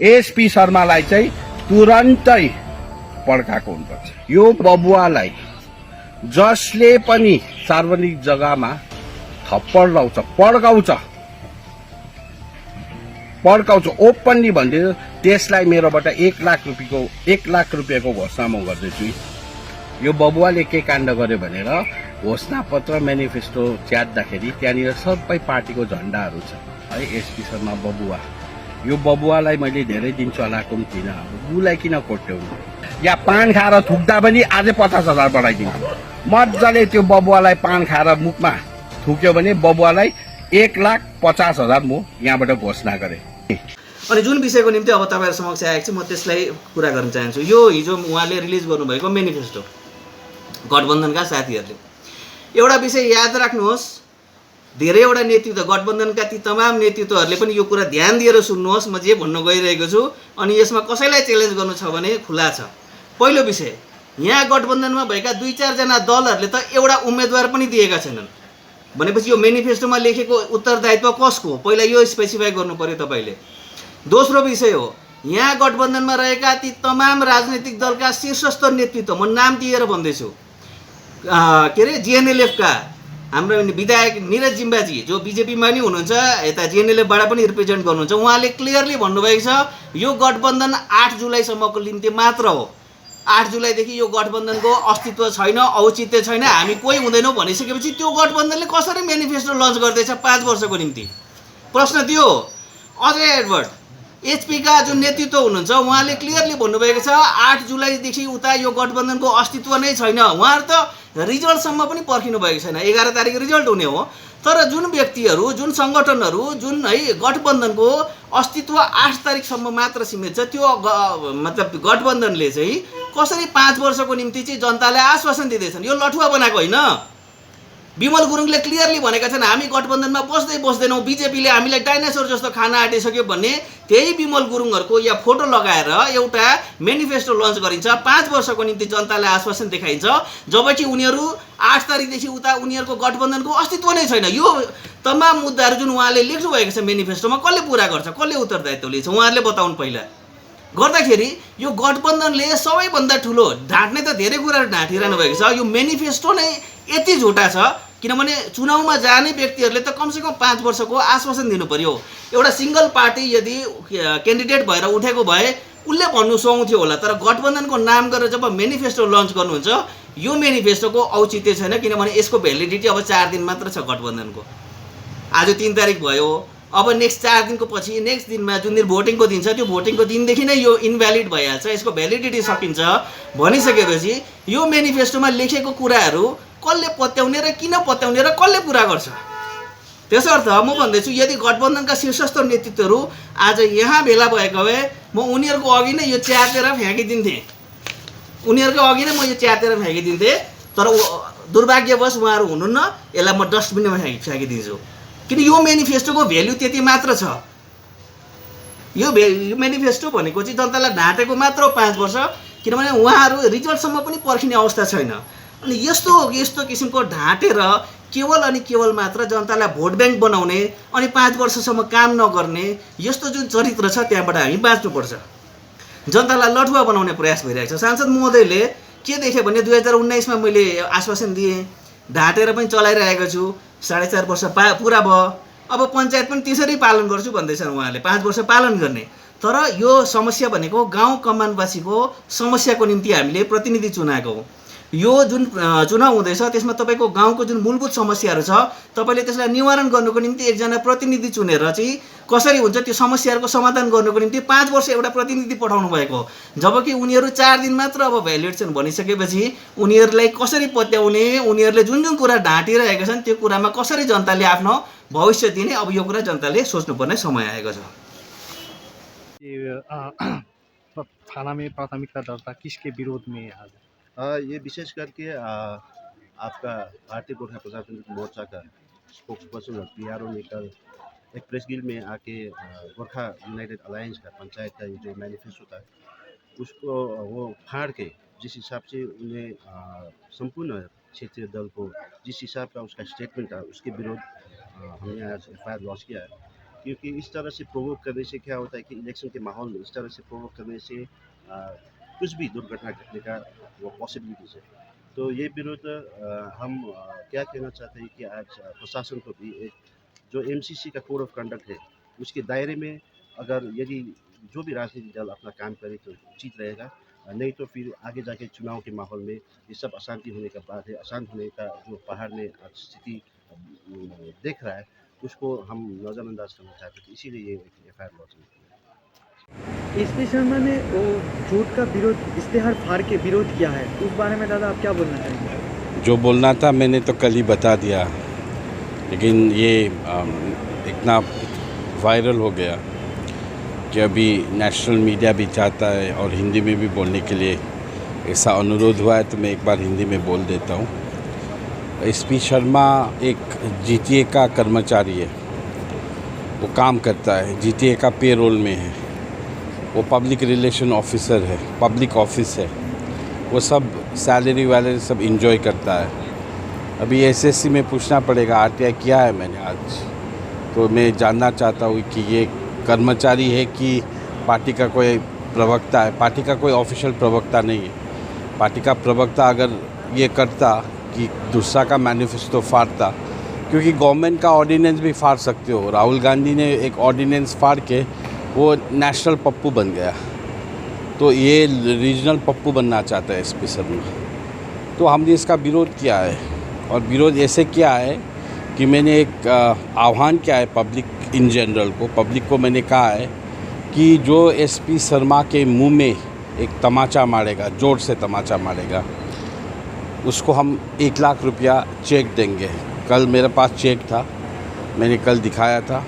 SP शर्मालाई चाहिँ तुरन्तै पड्काएको हुनुपर्छ। यो बबुवालाई जसले पनि सार्वजनिक जग्गामा थप्पड लाउँछ, पड्काउँछ ओपनली भनिदिनु, त्यसलाई मेरोबाट 1 लाख रुपियाँको घोषणा म गर्दैछु। यो बबुवाले के काण्ड गर्यो भनेर घोषणा पत्र म्यानिफेस्टो च्यात्दाखेरि त्यहाँनिर सबै पार्टीको झण्डाहरू छ है। एसपी शर्मा बबुवा, यो बबुवालाई मैले धेरै दिन चलाएको पनि थिइनँ। उसलाई किन कोट्याउनु? या पान खाएर थुक्दा पनि अझै 50,000 बढाइदिन्छु। मजाले त्यो बबुवालाई पान खाएर मुखमा थुक्यो भने बबुवालाई 1,50,000 म यहाँबाट घोषणा गरेँ। अनि जुन विषयको निम्ति अब तपाईहरु समक्ष आएको छु म त्यसलाई कुरा गर्न चाहन्छु। यो हिजो उहाँले रिलिज गर्नुभएको म्यानिफेस्टो गठबन्धनका साथीहरूले एउटा विषय याद राख्नुहोस्, धेरैवटा नेतृत्व गठबन्धनका ती तमाम नेतृत्वहरूले पनि यो कुरा ध्यान दिएर सुन्नुहोस्। म जे भन्न गइरहेको छु अनि यसमा कसैलाई च्यालेन्ज गर्नु छ भने खुला छ। पहिलो विषय, यहाँ गठबन्धनमा भएका 2-4 जना दलहरूले त एउटा उम्मेदवार पनि दिएका छैनन् भनेपछि यो म्यानिफेस्टोमा लेखेको उत्तरदायित्व कसको हो? पहिला यो स्पेसिफाई गर्नु पर्यो तपाईले। दोस्रो विषय हो, यहाँ गठबन्धनमा रहेका ती तमाम राजनीतिक दलका शीर्षस्थ नेतृत्व, म नाम दिएर भन्दैछु, के अरे जिएनएलएफ का हाम्रो विधायक निरज जिम्बाजी जो बीजेपीमा नि हुनुहुन्छ, यता जिएनएलएफबाट पनि रिप्रेजेन्ट गर्नुहुन्छ, उहाँले क्लियरली भन्नुभएको छ यो गठबन्धन 8 जुलाईसम्मको निम्ति मात्र हो। 8 जुलाईदेखि यो गठबन्धनको अस्तित्व छैन, औचित्य छैन, हामी कोही हुँदैनौँ भनिसकेपछि त्यो गठबन्धनले कसरी म्यानिफेस्टो लन्च गर्दैछ 5 वर्षको निम्ति? प्रश्न त्यो हो। अझै एडवर्ड एचपी का जुन नेतृत्व हुनुहुन्छ उहाँले क्लियरली भन्नुभएको छ 8 जुलाईदेखि उता यो गठबन्धनको अस्तित्व नै छैन। उहाँहरू त रिजल्टसम्म पनि पर्खिनु भएको छैन। 11 तारिक रिजल्ट हुने हो, तर जुन व्यक्तिहरू, जुन सङ्गठनहरू, जुन है गठबन्धनको अस्तित्व 8 तारिकसम्म मात्र सीमित छ, त्यो मतलब गठबन्धनले चाहिँ कसरी 5 वर्षको निम्ति चाहिँ जनतालाई आश्वासन दिँदैछन्? यो लठुवा बनाएको होइन। विमल गुरुङले क्लियरली भनेका छन् हामी गठबन्धनमा बस्दैनौँ, बिजेपीले हामीलाई डाइनासोर जस्तो खान आँटिसक्यो भन्ने त्यही विमल गुरुङहरूको या फोटो लगाएर एउटा म्यानिफेस्टो लन्च गरिन्छ, 5 वर्षको निम्ति जनतालाई आश्वासन देखाइन्छ, जबकि उनीहरू 8 तारिकदेखि उता उनीहरूको गठबन्धनको अस्तित्व नै छैन। यो तमाम मुद्दाहरू जुन उहाँले लेख्नु भएको छ म्यानिफेस्टोमा कसले पुरा गर्छ, कसले उत्तरदायित्व लिन्छ? उहाँहरूले बताउनु पहिला। गर्दाखेरि यो गठबन्धनले सबैभन्दा ठुलो ढाँट्ने त धेरै कुराहरू ढाँटिरहनु भएको छ। यो म्यानिफेस्टो नै यति झुटा छ किनभने चुनावमा जाने व्यक्तिहरूले त कमसेकम 5 वर्षको आश्वासन दिनु पर्यो। एउटा सिंगल पार्टी यदि क्यान्डिडेट भएर उठेको भए उसले भन्नु सुहाउँथ्यो होला, तर गठबन्धनको नाम गरेर जब म्यानिफेस्टो लन्च गर्नुहुन्छ यो म्यानिफेस्टोको औचित्य छैन किनभने यसको भ्यालिडिटी अब 4 दिन मात्र छ गठबन्धनको। आज 3 तारिक भयो, अब नेक्स्ट 4 दिनको पछि नेक्स्ट दिनमा जुन दिन भोटिङको दिन छ त्यो भोटिङको दिनदेखि नै यो इनभ्यालिड भइहाल्छ, यसको भ्यालिडिटी सकिन्छ भनिसकेपछि यो म्यानिफेस्टोमा लेखेको कुराहरू कसले पत्याउने र किन पत्याउने र कसले पुरा गर्छ? त्यसर्थ म भन्दैछु यदि गठबन्धनका शीर्षस्थ नेतृत्वहरू आज यहाँ भेला भएको भए म उनीहरूको अघि नै यो च्यातेर फ्याँकिदिन्थेँ, उनीहरूको अघि नै म यो च्यातेर फ्याँकिदिन्थेँ, तर दुर्भाग्यवश उहाँहरू हुनुहुन्न, यसलाई म डस्टबिनमा फ्याँकिदिन्छु। किन यो म्यानिफेस्टोको भ्यालु त्यति मात्र छ। यो म्यानिफेस्टो भनेको चाहिँ जनतालाई ढाँटेको मात्र 5 वर्ष, किनभने उहाँहरू रिजल्टसम्म पनि पर्खिने अवस्था छैन। अनि यस्तो किसिमको ढाँटेर केवल अनि केवल मात्र जनतालाई भोट ब्याङ्क बनाउने अनि 5 वर्षसम्म काम नगर्ने यस्तो जुन चरित्र छ त्यहाँबाट हामी बाँच्नुपर्छ। जनतालाई लठुवा बनाउने प्रयास भइरहेको छ। सांसद महोदयले के देखे भने 2019 मा मैले आश्वासन दिएँ, ढाँटेर पनि चलाइरहेको छु, 4.5 वर्ष पुरा भयो, अब पञ्चायत पनि त्यसरी पालन गर्छु भन्दैछन् उहाँले, 5 वर्ष पालन गर्ने। तर यो समस्या भनेको गाउँ कमानवासीको समस्याको निम्ति हामीले प्रतिनिधि चुनाएको हो। यो जुन चुनाव हुँदैछ त्यसमा तपाईको गाउँको जुन मूलभूत समस्याहरू छ तपाईले त्यसलाई निवारण गर्नको निम्ति एकजना प्रतिनिधि चुनेर चाहिँ कसरी हुन्छ त्यो समस्याहरूको समाधान गर्नको निम्ति 5 वर्ष एउटा प्रतिनिधि पठाउनु भएको, जबकि उनीहरू 4 दिन मात्र अब भ्यालिड छन् भनिसकेपछि उनीहरूलाई कसरी पत्याउने, उनीहरूले जुन जुन कुरा ढाँटिरहेका छन् त्यो कुरामा कसरी जनताले आफ्नो भविष्य दिने, अब यो कुरा जनताले सोच्नुपर्ने समय आएको छ। थाना में प्राथमिकता दर्ता किसके विरोध में आज? ये विशेष करके आपका भारतीय गोरखा प्रजातंत्र मोर्चा का स्पोक्स पर्सन PRO ने कल एक प्रेस गिल में आके गोरखा यूनाइटेड अलायंस का पंचायत का जो मैनिफेस्टो था उसको वो फाड़ के जिस हिसाब से उन्हें संपूर्ण क्षेत्रीय दल को जिस हिसाब का उसका स्टेटमेंट था उसके विरोध हमने आज FIR लॉन्च किया है। क्योंकि इस तरह से प्रोवोक करने से क्या होता है कि इलेक्शन के माहौल में इस तरह से प्रोवोक करने से कुछ भी दुर्घटना घटने का वो पॉसिबिलिटीज है। तो ये विरोध हम क्या कहना चाहते हैं कि आज प्रशासन को भी एक जो एमसीसी का कोड ऑफ कंडक्ट है उसके दायरे में अगर यदि जो भी राजनीतिक दल अपना काम करे तो उचित रहेगा। नहीं तो फिर आगे जाके चुनाव के माहौल में ये सब अशांति होने का बात है, अशांत होने का जो पहाड़ में आज स्थिति देख रहा है उसको हम नज़रअंदाज करना चाहते थे, इसीलिए ये एफ.आई.आर लॉन्च किया। एसपी शर्मा ने वो झूठ का विरोध इश्तेहार फाड़ के विरोध किया है, उस बारे में दादा आप क्या बोलना चाहेंगे? जो बोलना था मैंने तो कल ही बता दिया, लेकिन ये इतना वायरल हो गया कि अभी नेशनल मीडिया भी चाहता है और हिंदी में भी बोलने के लिए ऐसा अनुरोध हुआ है, तो मैं एक बार हिंदी में बोल देता हूँ। एसपी शर्मा एक जीटीए का कर्मचारी है, वो काम करता है, जीटीए का पेरोल में है, वो पब्लिक रिलेशन ऑफिसर है, पब्लिक ऑफिस है, वो सब सैलरी वैलरी सब इंजॉय करता है। अभी एसएससी में पूछना पड़ेगा, आरटीआई किया है मैंने आज, तो मैं जानना चाहता हूँ कि ये कर्मचारी है कि पार्टी का कोई प्रवक्ता है। पार्टी का कोई ऑफिशियल प्रवक्ता नहीं है। पार्टी का प्रवक्ता अगर ये करता कि दूसरा का मैनिफेस्टो फाड़ता, क्योंकि गवर्नमेंट का ऑर्डिनेंस भी फाड़ सकते हो। राहुल गांधी ने एक ऑर्डिनेंस फाड़ के वो नेशनल पप्पू बन गया, तो ये रीजनल पप्पू बनना चाहता है एसपी शर्मा। तो हमने इसका विरोध किया है, और विरोध ऐसे किया है कि मैंने एक आह्वान किया है पब्लिक इन जनरल को। पब्लिक को मैंने कहा है कि जो एसपी शर्मा के मुंह में एक तमाचा मारेगा, जोर से तमाचा मारेगा, उसको हम 1 लाख रुपया चेक देंगे। कल मेरे पास चेक था, मैंने कल दिखाया था।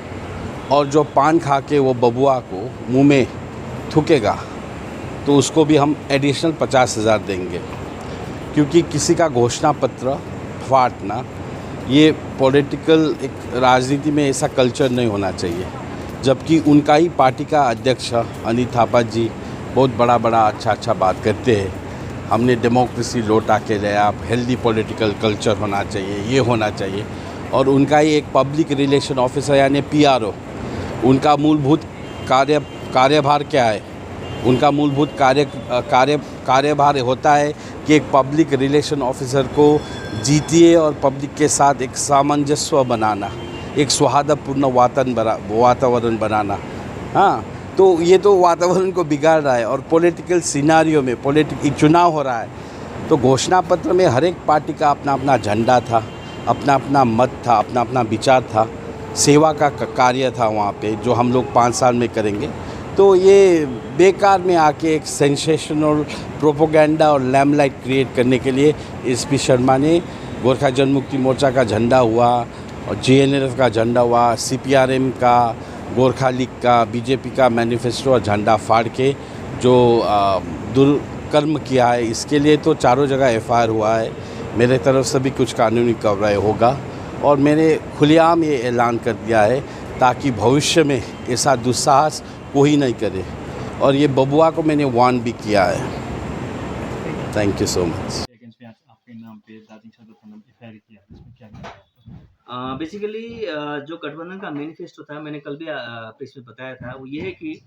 और जो पान खा के वो बबुआ को मुंह में थूकेगा तो उसको भी हम एडिशनल 50,000 देंगे। क्योंकि किसी का घोषणा पत्र फाड़ना, ये पॉलिटिकल एक राजनीति में ऐसा कल्चर नहीं होना चाहिए। जबकि उनका ही पार्टी का अध्यक्ष अनिल थापा जी बहुत बड़ा अच्छा बात करते हैं। हमने डेमोक्रेसी लौटा के लाया, हेल्दी पॉलिटिकल कल्चर होना चाहिए, ये होना चाहिए। और उनका ही एक पब्लिक रिलेशन ऑफिसर यानी पीआरओ, उनका मूलभूत कार्यभार क्या है? उनका मूलभूत कार्यभार होता है कि एक पब्लिक रिलेशन ऑफिसर को जीटीए और पब्लिक के साथ एक सामंजस्य बनाना, एक सौहार्दपूर्ण वातावरण बनाना। हाँ, तो ये तो वातावरण को बिगाड़ रहा है। और पॉलिटिकल सिनारियो में चुनाव हो रहा है, तो घोषणा पत्र में हर एक पार्टी का अपना अपना झंडा था, अपना अपना मत था, अपना अपना विचार था, सेवा का कार्य था वहाँ पे, जो हम लोग 5 साल में करेंगे। तो ये बेकार में आके एक सेंसेशनल प्रोपोगेंडा और लैमलाइट क्रिएट करने के लिए एसपी शर्मा ने गोरखा जनमुक्ति मोर्चा का झंडा हुआ और जेएनएफ का झंडा हुआ, सीपीआरएम का, गोरखा लीग का, बीजेपी का मैनिफेस्टो और झंडा फाड़ के जो दुष्कर्म किया है, इसके लिए तो चारों जगह एफआईआर हुआ है। मेरे तरफ से भी कुछ कानूनी कार्रवाई होगा, और मैंने खुलेआम ये ऐलान कर दिया है ताकि भविष्य में ऐसा दुस्साहस कोई नहीं करे। और ये बबुआ को मैंने वार्न भी किया है। Thank you so much. आपके नाम पे दार्जिलिङ सदर थाना में एफआईआर किया, इसमें क्या किया? बेसिकली जो गठबंधन का मैनिफेस्टो था, मैंने कल भी प्रेस में बताया था, वो ये है कि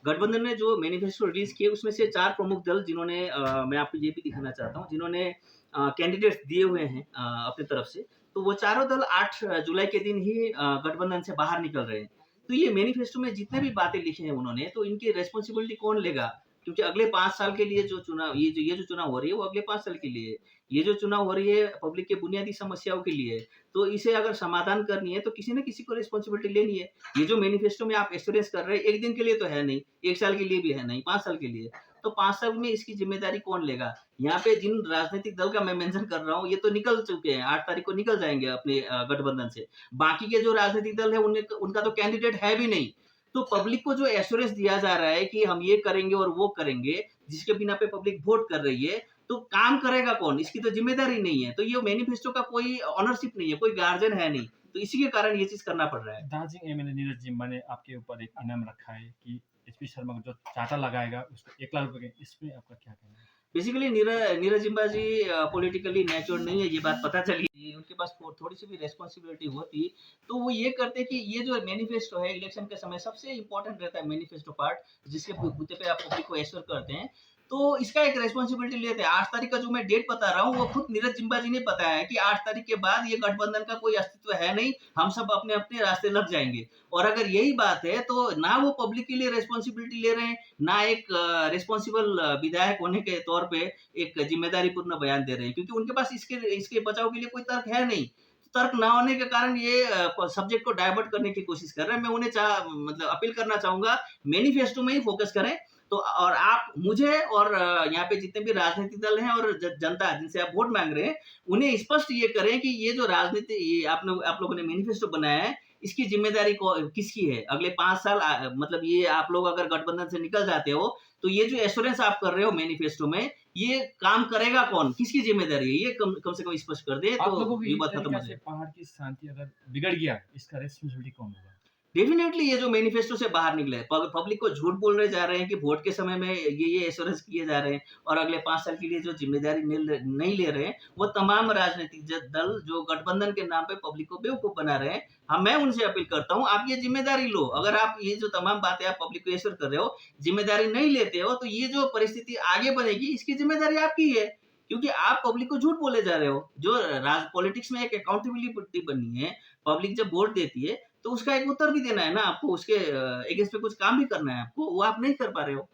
गठबंधन ने जो मैनिफेस्टो रिलीज किए उसमें से 4 प्रमुख दल जिन्होंने मैं आपको ये भी दिखाना चाहता हूँ, जिन्होंने कैंडिडेट्स दिए हुए हैं अपनी तरफ से, तो वो चारों दल 8 जुलाई के दिन ही गठबंधन से बाहर निकल रहे हैं। तो ये मैनिफेस्टो में जितने भी बातें लिखी हैं उन्होंने, तो इनकी रेस्पॉन्सिबिलिटी कौन लेगा? क्योंकि अगले 5 साल के लिए जो चुनाव, ये जो चुनाव हो रही है वो अगले 5 साल के लिए है। ये जो चुनाव हो रही है पब्लिक के बुनियादी समस्याओं के लिए है। तो इसे अगर समाधान करनी है तो किसी न किसी को रिस्पॉन्सिबिलिटी लेनी है। ये जो मैनिफेस्टो में आप एश्योरेंस कर रहे हैं, 1 दिन के लिए तो है नहीं, 1 साल के लिए भी है नहीं, 5 साल के लिए। तो 5 साल में इसकी जिम्मेदारी कौन लेगा? यहाँ पे जिन राजनीतिक दल का मैं मेंशन कर रहा हूँ, ये तो निकल चुके हैं, 8 तारीख को निकल जाएंगे अपने गठबंधन से। बाकी के जो राजनीतिक दल है उनका तो कैंडिडेट है भी नहीं। तो पब्लिक को जो एश्योरेंस दिया जा रहा है कि हम ये करेंगे और वो करेंगे, जिसके बिना पे पब्लिक वोट कर रही है, तो काम करेगा कौन? इसकी तो जिम्मेदारी नहीं है। तो ये मैनिफेस्टो का कोई ऑनरशिप नहीं है, कोई गार्जियन है नहीं। तो इसी के कारण ये चीज करना पड़ रहा है। दार्जिलिङ एमएलए नीरज जिम्बा ने आपके ऊपर एक इनाम रखा है कि एसपी शर्मा को जो चाटा लगाएगा उसको 1 लाख रुपए, इसमें आपका क्या कहना है? बेसिकली नीरज जिम्बा जी पॉलिटिकली मैच्योर नहीं है, ये बात पता चली। उनके पास थोड़ी सी भी रेस्पॉन्सिबिलिटी होती तो वो ये करते कि ये जो मैनिफेस्टो है, इलेक्शन के समय सबसे इंपॉर्टेंट रहता है मैनिफेस्टो पार्ट, जिसके बूते पे आप पब्लिक को एश्योर करते हैं, तो इसका एक रेस्पॉन्सिबिलिटी लेते हैं। 8 तारीख का जो मैं डेट बता रहा हूँ वो खुद नीरज जिम्बा जी ने बताया है कि 8 तारीख के बाद ये गठबंधन का कोई अस्तित्व है नहीं, हम सब अपने अपने रास्ते लग जाएंगे। और अगर यही बात है तो ना वो पब्लिक के लिए रेस्पॉन्सिबिलिटी ले रहे हैं, ना एक रिस्पॉन्सिबल विधायक होने के तौर पे एक जिम्मेदारीपूर्ण बयान दे रहे हैं, क्योंकि उनके पास इसके बचाव के लिए कोई तर्क है नहीं। तर्क ना होने के कारण ये सब्जेक्ट को डाइवर्ट करने की कोशिश कर रहे हैं। मैं उन्हें मतलब अपील करना चाहूंगा, मैनिफेस्टो में ही फोकस करें। तो और आप मुझे और यहाँ पे जितने भी राजनीतिक दल हैं और जनता जिनसे आप वोट मांग रहे हैं, उन्हें स्पष्ट ये करें कि ये जो राजनीति ये आप लोगों ने मैनिफेस्टो बनाया है, इसकी जिम्मेदारी किसकी है। अगले 5 साल मतलब ये आप लोग अगर गठबंधन से निकल जाते हो तो ये जो एश्योरेंस आप कर रहे हो मैनिफेस्टो में, ये काम करेगा कौन, किसकी जिम्मेदारी है, ये कम से कम स्पष्ट कर दे आप तो लोगों की ये इस बात खत्म तरीके हो से जाए। पहाड़ की शांति अगर बिगड़ गया, इसका रेस्पॉन्सिबिलिटी कौन होगा? डेफिनेटली ये जो मैनिफेस्टो से बाहर निकले, पब्लिक को झूठ बोलने जा रहे हैं कि वोट के समय में ये एश्योरेंस किए जा रहे हैं, और अगले 5 साल के लिए जो जिम्मेदारी नहीं ले रहे हैं, वो तमाम राजनीतिक दल जो गठबंधन के नाम पे पब्लिक को बेवकूफ बना रहे हैं। मैं उनसे अपील करता हूँ, आप ये जिम्मेदारी लो। अगर आप ये जो तमाम बातें आप पब्लिक को एश्योर कर रहे हो, जिम्मेदारी नहीं लेते हो, तो ये जो परिस्थिति आगे बनेगी, इसकी जिम्मेदारी आपकी है, क्योंकि आप पब्लिक को झूठ बोले जा रहे हो। जो पॉलिटिक्स में एक अकाउंटेबिलिटी बननी है, पब्लिक जब वोट देती है तो उसका एक उत्तर भी देना है ना आपको, उसके अगेंस्ट पे कुछ काम भी करना है आपको, वो आप नहीं कर पा रहे हो।